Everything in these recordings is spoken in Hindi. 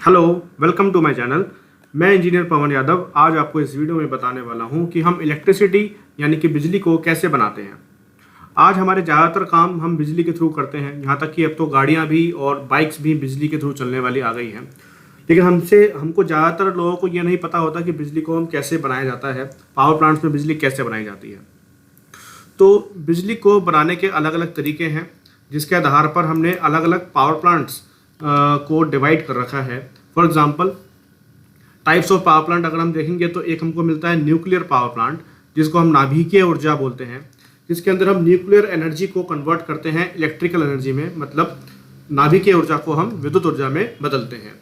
Hello, welcome to my channel. मैं इंजीनियर पवन यादव आज आपको इस वीडियो में बताने वाला हूं कि हम इलेक्ट्रिसिटी यानी कि बिजली को कैसे बनाते हैं। आज हमारे ज़्यादातर काम हम बिजली के थ्रू करते हैं, यहाँ तक कि अब तो गाड़ियाँ भी और बाइक्स भी बिजली के थ्रू चलने वाली आ गई हैं। लेकिन हमको ज़्यादातर लोगों को ये नहीं पता होता कि बिजली को हम कैसे बनाया जाता है, पावर प्लांट्स में बिजली कैसे बनाई जाती है। तो बिजली को बनाने के अलग अलग तरीके हैं, जिसके आधार पर हमने अलग अलग पावर प्लांट्स को डिवाइड कर रखा है। For example, types of power plant अगर हम देखेंगे तो एक हमको मिलता है न्यूक्लियर पावर प्लांट, जिसको हम नाभिकीय ऊर्जा बोलते हैं, जिसके अंदर हम न्यूक्लियर एनर्जी को कन्वर्ट करते हैं इलेक्ट्रिकल एनर्जी में, मतलब नाभिकीय ऊर्जा को हम विद्युत ऊर्जा में बदलते हैं।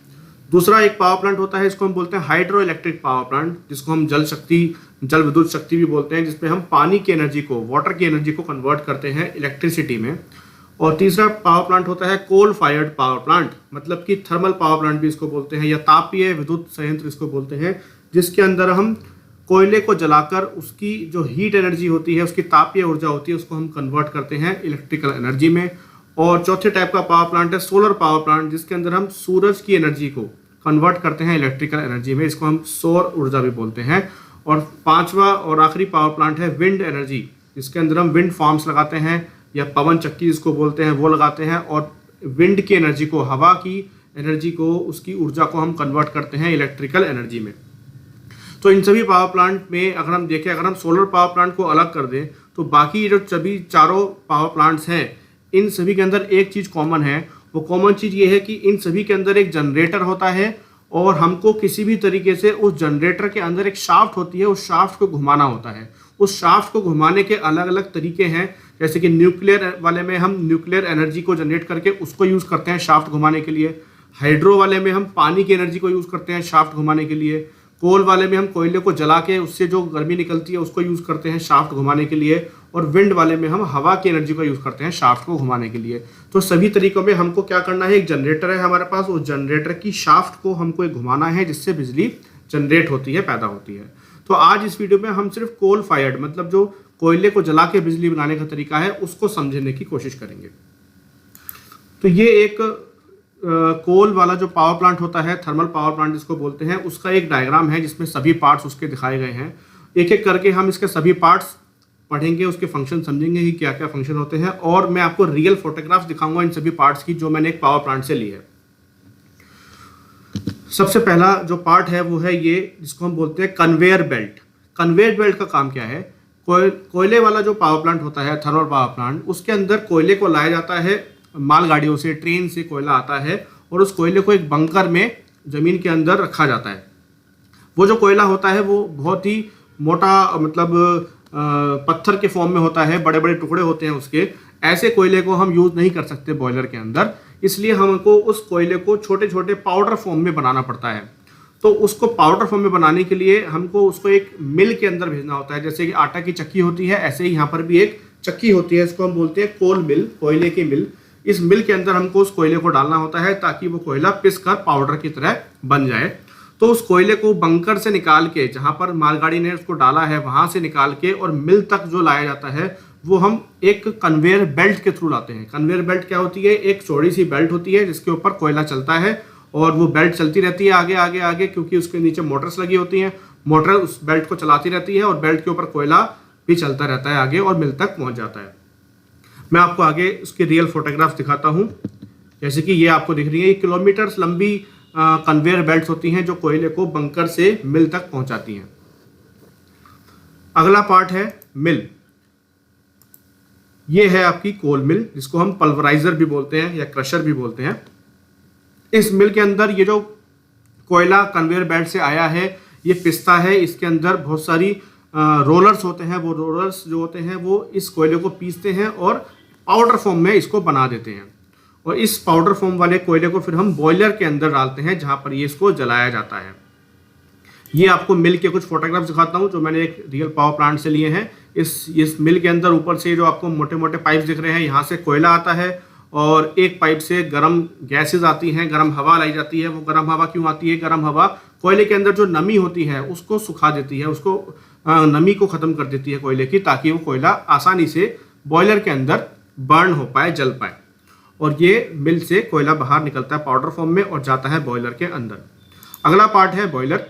दूसरा एक पावर प्लांट होता है, इसको हम बोलते हैं हाइड्रो इलेक्ट्रिक पावर प्लांट, जिसको हम जल विद्युत शक्ति भी बोलते हैं, जिसमें हम पानी की एनर्जी को, वाटर की एनर्जी को कन्वर्ट करते हैं इलेक्ट्रिसिटी में। और तीसरा पावर प्लांट होता है कोल फायर्ड पावर प्लांट, मतलब कि थर्मल पावर प्लांट भी इसको बोलते हैं, या तापीय विद्युत संयंत्र इसको बोलते हैं, जिसके अंदर हम कोयले को जलाकर उसकी जो हीट एनर्जी होती है, उसकी तापीय ऊर्जा होती है, उसको हम कन्वर्ट करते हैं इलेक्ट्रिकल एनर्जी में। और चौथे टाइप का पावर प्लांट है सोलर पावर प्लांट, जिसके अंदर हम सूरज की एनर्जी को कन्वर्ट करते हैं इलेक्ट्रिकल एनर्जी में, इसको हम सौर ऊर्जा भी बोलते हैं। और पांचवा और आखिरी पावर प्लांट है विंड एनर्जी, जिसके अंदर हम विंड फार्म्स लगाते हैं, या पवन चक्की जिसको बोलते हैं वो लगाते हैं, और विंड की एनर्जी को, हवा की एनर्जी को, उसकी ऊर्जा को हम कन्वर्ट करते हैं इलेक्ट्रिकल एनर्जी में। तो इन सभी पावर प्लांट में अगर हम देखें, अगर हम सोलर पावर प्लांट को अलग कर दें तो बाकी जो सभी चारों पावर प्लांट्स हैं, इन सभी के अंदर एक चीज़ कॉमन है। वो कॉमन चीज़ ये है कि इन सभी के अंदर एक जनरेटर होता है, और हमको किसी भी तरीके से उस जनरेटर के अंदर एक शाफ्ट होती है, उस शाफ्ट को घुमाना होता है। उस शाफ्ट को घुमाने के अलग अलग तरीके हैं, जैसे कि न्यूक्लियर वाले में हम न्यूक्लियर एनर्जी को जनरेट करके उसको यूज़ करते हैं शाफ्ट घुमाने के लिए। हाइड्रो वाले में हम पानी की एनर्जी को यूज़ करते हैं शाफ्ट घुमाने के लिए। कोल वाले में हम कोयले को जला के उससे जो गर्मी निकलती है उसको यूज़ करते हैं शाफ्ट घुमाने के लिए। और विंड वाले में हम हवा की एनर्जी को यूज़ करते हैं शाफ्ट को घुमाने के लिए। तो सभी तरीकों में हमको क्या करना है, एक जनरेटर है हमारे पास, उस जनरेटर की शाफ्ट को हमको एक घुमाना है, जिससे बिजली जनरेट होती है, पैदा होती है। तो आज इस वीडियो में हम सिर्फ कोल फायर्ड, मतलब जो कोयले को जला के बिजली बनाने का तरीका है, उसको समझने की कोशिश करेंगे। तो ये एक कोल वाला जो पावर प्लांट होता है, थर्मल पावर प्लांट जिसको बोलते हैं, उसका एक डायग्राम है जिसमें सभी पार्ट्स उसके दिखाए गए हैं। एक एक करके हम इसके सभी पार्ट्स पढ़ेंगे, उसके फंक्शन समझेंगे कि क्या क्या फंक्शन होते हैं, और मैं आपको रियल फोटोग्राफ्स दिखाऊंगा इन सभी पार्ट्स की, जो मैंने एक पावर प्लांट से ली है। सबसे पहला जो पार्ट है वो है ये, जिसको हम बोलते हैं कन्वेयर बेल्ट। कन्वेयर बेल्ट का काम क्या है, कोयले वाला जो पावर प्लांट होता है, थर्मल पावर प्लांट, उसके अंदर कोयले को लाया जाता है मालगाड़ियों से, ट्रेन से कोयला आता है, और उस कोयले को एक बंकर में ज़मीन के अंदर रखा जाता है। वो जो कोयला होता है वो बहुत ही मोटा, मतलब पत्थर के फॉर्म में होता है, बड़े बड़े टुकड़े होते हैं उसके। ऐसे कोयले को हम यूज़ नहीं कर सकते बॉयलर के अंदर, इसलिए हमको उस कोयले को छोटे छोटे पाउडर फॉर्म में बनाना पड़ता है। तो उसको पाउडर फॉर्म में बनाने के लिए हमको उसको एक मिल के अंदर भेजना होता है। जैसे कि आटा की चक्की होती है, ऐसे ही यहाँ पर भी एक चक्की होती है, इसको हम बोलते हैं कोल मिल, कोयले की मिल। इस मिल के अंदर हमको उस कोयले को डालना होता है, ताकि वो कोयला पिस कर पाउडर की तरह बन जाए। तो उस कोयले को बंकर से निकाल के, जहाँ पर मालगाड़ी ने उसको डाला है वहाँ से निकाल के, और मिल तक जो लाया जाता है वो हम एक कन्वेयर बेल्ट के थ्रू लाते हैं। कन्वेयर बेल्ट क्या होती है, एक चौड़ी सी बेल्ट होती है जिसके ऊपर कोयला चलता है, और वो बेल्ट चलती रहती है आगे आगे आगे, क्योंकि उसके नीचे मोटर्स लगी होती हैं। मोटर उस बेल्ट को चलाती रहती है, और बेल्ट के ऊपर कोयला भी चलता रहता है आगे, और मिल तक पहुंच जाता है। मैं आपको आगे उसकी रियल फोटोग्राफ्स दिखाता हूँ। जैसे कि ये आपको दिख रही है, किलोमीटर्स लंबी कन्वेयर बेल्ट होती हैं जो कोयले को बंकर से मिल तक पहुंचाती हैं। अगला पार्ट है मिल। ये है आपकी कोल मिल, जिसको हम पल्वराइजर भी बोलते हैं या क्रशर भी बोलते हैं। इस मिल के अंदर ये जो कोयला कन्वेयर बेल्ट से आया है ये पिसता है, इसके अंदर बहुत सारी रोलर्स होते हैं। वो रोलर्स जो होते हैं वो इस कोयले को पीसते हैं और पाउडर फॉर्म में इसको बना देते हैं, और इस पाउडर फॉर्म वाले कोयले को फिर हम बॉयलर के अंदर डालते हैं, जहाँ पर ये इसको जलाया जाता है। ये आपको मिल के कुछ फोटोग्राफ्स दिखाता हूँ जो मैंने एक रियल पावर प्लांट से लिए हैं। इस मिल के अंदर ऊपर से जो आपको मोटे मोटे पाइप्स दिख रहे हैं, यहाँ से कोयला आता है, और एक पाइप से गर्म गैसेज आती हैं, गर्म हवा लाई जाती है। वो गर्म हवा क्यों आती है, गर्म हवा कोयले के अंदर जो नमी होती है उसको सुखा देती है, उसको नमी को ख़त्म कर देती है कोयले की, ताकि वो कोयला आसानी से बॉयलर के अंदर बर्न हो पाए, जल पाए। और ये मिल से कोयला बाहर निकलता है पाउडर फॉर्म में और जाता है बॉयलर के अंदर। अगला पार्ट है बॉयलर।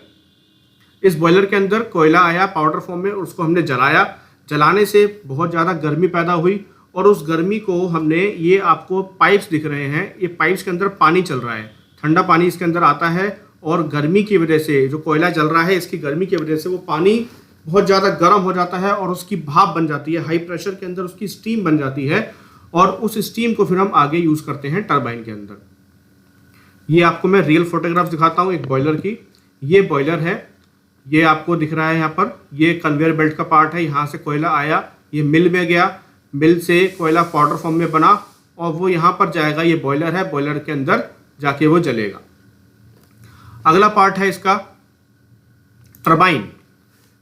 इस बॉयलर के अंदर कोयला आया पाउडर फॉर्म में और उसको हमने जलाया। जलाने से बहुत ज़्यादा गर्मी पैदा हुई और उस गर्मी को हमने, ये आपको पाइप्स दिख रहे हैं, ये पाइप्स के अंदर पानी चल रहा है, ठंडा पानी इसके अंदर आता है और गर्मी की वजह से, जो कोयला जल रहा है इसकी गर्मी की वजह से वो पानी बहुत ज़्यादा गर्म हो जाता है और उसकी भाप बन जाती है, हाई प्रेशर के अंदर उसकी स्टीम बन जाती है और उस स्टीम को फिर हम आगे यूज़ करते हैं टरबाइन के अंदर। ये आपको मैं रियल फोटोग्राफ दिखाता हूँ एक बॉयलर की। ये बॉयलर है, ये आपको दिख रहा है यहाँ पर, ये कन्वेयर बेल्ट का पार्ट है। यहाँ से कोयला आया, ये मिल में गया, मिल से कोयला पाउडर फॉर्म में बना और वो यहाँ पर जाएगा। ये बॉयलर है, बॉयलर के अंदर जाके वो जलेगा। अगला पार्ट है इसका टरबाइन।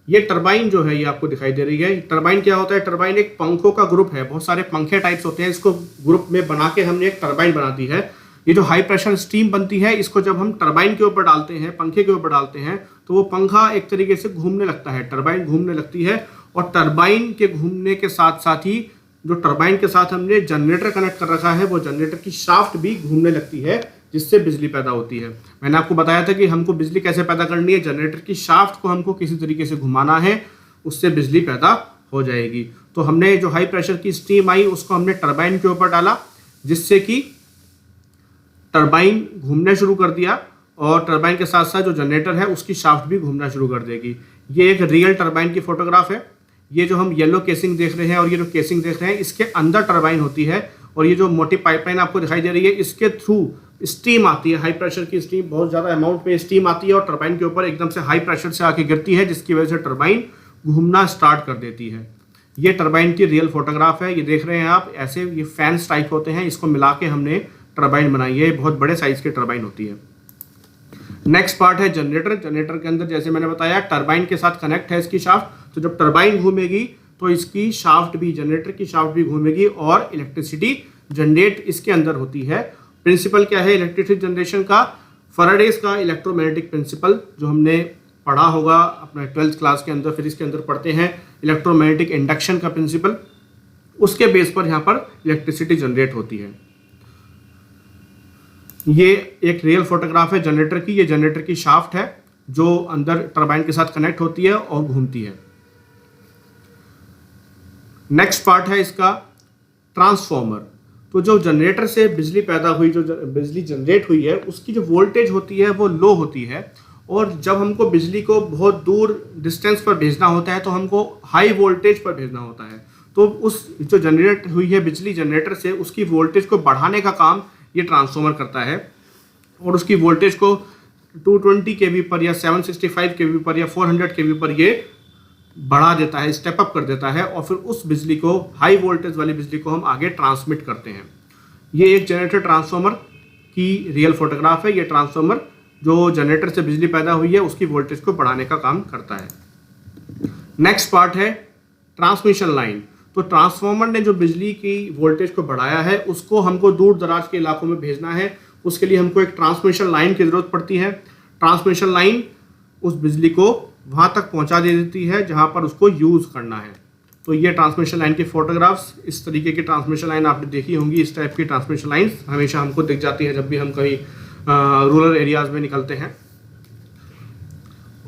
ये टरबाइन जो है ये आपको दिखाई दे रही है। टरबाइन क्या होता है? टरबाइन एक पंखों का ग्रुप है, बहुत सारे पंखे टाइप्स होते हैं, इसको ग्रुप में बना के हमने एक टरबाइन बना दी है। ये जो हाई प्रेशर स्टीम बनती है, इसको जब हम टरबाइन के ऊपर डालते हैं, पंखे के ऊपर डालते हैं, तो वो पंखा एक तरीके से घूमने लगता है, टरबाइन घूमने लगती है। और टरबाइन के घूमने के साथ साथ ही जो टरबाइन के साथ हमने जनरेटर कनेक्ट कर रखा है, वो जनरेटर की शाफ्ट भी घूमने लगती है, जिससे बिजली पैदा होती है। मैंने आपको बताया था कि हमको बिजली कैसे पैदा करनी है, जनरेटर की शाफ्ट को हमको किसी तरीके से घुमाना है, उससे बिजली पैदा हो जाएगी। तो हमने जो हाई प्रेशर की स्टीम आई उसको हमने टरबाइन के ऊपर डाला, जिससे कि टरबाइन घूमने शुरू कर दिया और टरबाइन के साथ साथ जो जनरेटर है उसकी शाफ्ट भी घूमना शुरू कर देगी। ये एक रियल टरबाइन की फोटोग्राफ है। ये जो हम येलो केसिंग देख रहे हैं और ये जो केसिंग देख रहे हैं, इसके अंदर टरबाइन होती है और ये जो मोटी पाइपलाइन आपको दिखाई दे रही है, इसके थ्रू स्टीम आती है, हाई प्रेशर की स्टीम, बहुत ज़्यादा अमाउंट में स्टीम आती है और टरबाइन के ऊपर एकदम से हाई प्रेशर से आके गिरती है, जिसकी वजह से टरबाइन घूमना स्टार्ट कर देती है। ये टरबाइन की रियल फोटोग्राफ है। ये देख रहे हैं आप, ऐसे ये फैंस टाइप होते हैं, इसको मिला के हमने टरबाइन बनाई है। बहुत बड़े साइज की टरबाइन होती है। नेक्स्ट पार्ट है जनरेटर। जनरेटर के अंदर जैसे मैंने बताया टरबाइन के साथ कनेक्ट है इसकी शाफ्ट, तो जब टरबाइन घूमेगी तो इसकी शाफ्ट भी, जनरेटर की शाफ्ट भी घूमेगी और इलेक्ट्रिसिटी जनरेट इसके अंदर होती है। प्रिंसिपल क्या है इलेक्ट्रिसिटी जनरेशन का? फैराडेज का इलेक्ट्रोमैग्नेटिक प्रिंसिपल, जो हमने पढ़ा होगा अपने 12th क्लास के अंदर, फिर इसके अंदर पढ़ते हैं इलेक्ट्रोमैग्नेटिक इंडक्शन का प्रिंसिपल। उसके बेस पर यहाँ पर इलेक्ट्रिसिटी जनरेट होती है। ये एक रियल फोटोग्राफ है जनरेटर की। ये जनरेटर की शाफ्ट है जो अंदर टरबाइन के साथ कनेक्ट होती है और घूमती है। नेक्स्ट पार्ट है इसका ट्रांसफॉर्मर। तो जो जनरेटर से बिजली पैदा हुई, जो बिजली जनरेट हुई है, उसकी जो वोल्टेज होती है वो लो होती है और जब हमको बिजली को बहुत दूर डिस्टेंस पर भेजना होता है तो हमको हाई वोल्टेज पर भेजना होता है। तो उस जो जनरेट हुई है बिजली जनरेटर से, उसकी वोल्टेज को बढ़ाने का काम ये ट्रांसफॉर्मर करता है और उसकी वोल्टेज को 220 kV पर या 765 kV पर या 400 kV पर ये बढ़ा देता है, स्टेप अप कर देता है और फिर उस बिजली को, हाई वोल्टेज वाली बिजली को हम आगे ट्रांसमिट करते हैं। ये एक जनरेटर ट्रांसफॉर्मर की रियल फोटोग्राफ है। ये ट्रांसफॉर्मर जो जनरेटर से बिजली पैदा हुई है उसकी वोल्टेज को बढ़ाने का काम करता है। नेक्स्ट पार्ट है ट्रांसमिशन लाइन। तो ट्रांसफॉर्मर ने जो बिजली की वोल्टेज को बढ़ाया है उसको हमको दूर दराज के इलाकों में भेजना है। उसके लिए हमको एक ट्रांसमिशन लाइन की ज़रूरत पड़ती है। ट्रांसमिशन लाइन उस बिजली को वहाँ तक पहुँचा दे देती है जहाँ पर उसको यूज़ करना है। तो ये ट्रांसमिशन लाइन की फोटोग्राफ्स, इस तरीके की ट्रांसमिशन लाइन आपने देखी होंगी। इस टाइप की ट्रांसमिशन लाइन्स हमेशा हमको दिख जाती है जब भी हम कहीं रूरल एरियाज़ में निकलते हैं।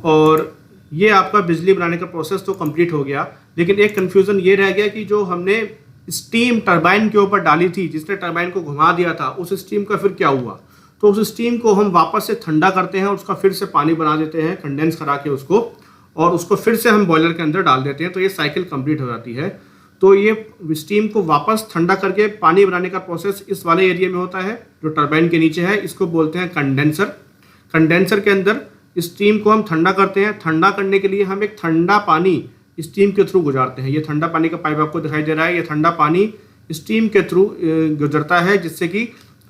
और ये आपका बिजली बनाने का प्रोसेस तो कंप्लीट हो गया, लेकिन एक कन्फ्यूज़न ये रह गया कि जो हमने स्टीम टरबाइन के ऊपर डाली थी, जिसने टरबाइन को घुमा दिया था, उस स्टीम का फिर क्या हुआ? तो उस स्टीम को हम वापस से ठंडा करते हैं और उसका फिर से पानी बना देते हैं कंडेंस करा के उसको, और उसको फिर से हम बॉयलर के अंदर डाल देते हैं, तो ये साइकिल कंप्लीट हो जाती है। तो ये स्टीम को वापस ठंडा करके पानी बनाने का प्रोसेस इस वाले एरिया में होता है जो टरबाइन के नीचे है। इसको बोलते हैं कंडेंसर। कंडेंसर के अंदर स्टीम को हम ठंडा करते हैं। ठंडा करने के लिए हम एक ठंडा पानी स्टीम के थ्रू गुजारते हैं। ये ठंडा पानी का पाइप आपको दिखाई दे रहा है। ये ठंडा पानी स्टीम के थ्रू गुजरता है, जिससे कि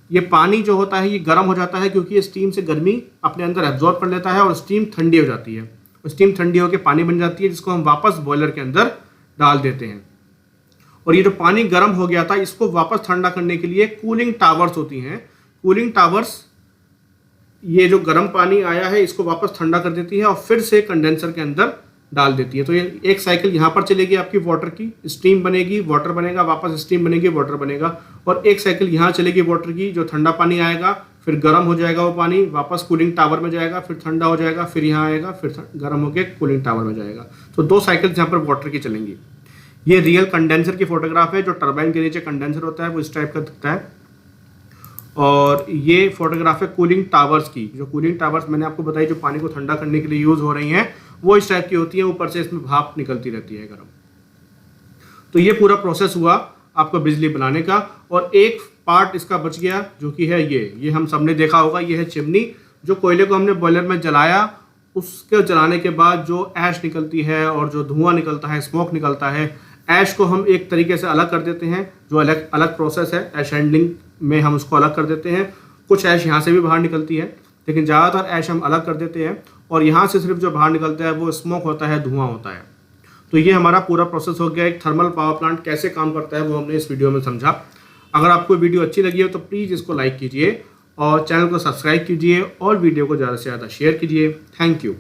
ये पानी जो होता है ये गर्म हो जाता है, क्योंकि ये स्टीम से गर्मी अपने अंदर एब्जॉर्ब कर लेता है और स्टीम ठंडी हो जाती है। स्टीम ठंडी होकर पानी बन जाती है, जिसको हम वापस बॉयलर के अंदर डाल देते हैं। और ये जो पानी गर्म हो गया था, इसको वापस ठंडा करने के लिए कूलिंग टावर्स होती हैं। कूलिंग टावर्स ये जो गर्म पानी आया है इसको वापस ठंडा कर देती है और फिर से कंडेंसर के अंदर डाल देती है। तो ये एक साइकिल यहाँ पर चलेगी आपकी वाटर की, स्टीम बनेगी, वाटर बनेगा, वापस स्टीम बनेगी, वाटर बनेगा। और एक साइकिल यहाँ चलेगी वाटर की, जो ठंडा पानी आएगा, फिर गर्म हो जाएगा वो पानी, वापस कूलिंग टावर में जाएगा, फिर ठंडा हो जाएगा, फिर यहाँ आएगा, फिर गर्म होकर कूलिंग टावर में जाएगा। तो 2 साइकिल्स यहाँ पर वाटर की चलेंगी। ये रियल कंडेंसर की फोटोग्राफ है। जो टरबाइन के नीचे कंडेंसर होता है वो इस टाइप का दिखता है। और ये फोटोग्राफ है कूलिंग टावर्स की। जो कूलिंग टावर्स मैंने आपको बताई, जो पानी को ठंडा करने के लिए यूज हो रही हैं, वो इस टाइप की होती है। ऊपर से इसमें भाप निकलती रहती है गर्म। तो ये पूरा प्रोसेस हुआ आपको बिजली बनाने का। और एक पार्ट इसका बच गया, जो कि है ये हम सबने देखा होगा। ये है चिमनी। जो कोयले को हमने बॉयलर में जलाया, उसके जलाने के बाद जो ऐश निकलती है और जो धुआं निकलता है, स्मोक निकलता है, ऐश को हम एक तरीके से अलग कर देते हैं। जो अलग प्रोसेस है, ऐश हैंडलिंग में हम उसको अलग कर देते हैं। कुछ ऐश यहाँ से भी बाहर निकलती है, लेकिन ज़्यादातर ऐश हम अलग कर देते हैं। और यहाँ से सिर्फ जो बाहर निकलता है वो स्मोक होता है, धुआं होता है। तो ये हमारा पूरा प्रोसेस हो गया। एक थर्मल पावर प्लांट कैसे काम करता है वो हमने इस वीडियो में समझा। अगर आपको वीडियो अच्छी लगी हो तो प्लीज़ इसको लाइक कीजिए और चैनल को सब्सक्राइब कीजिए और वीडियो को ज़्यादा से ज़्यादा शेयर कीजिए। Thank you.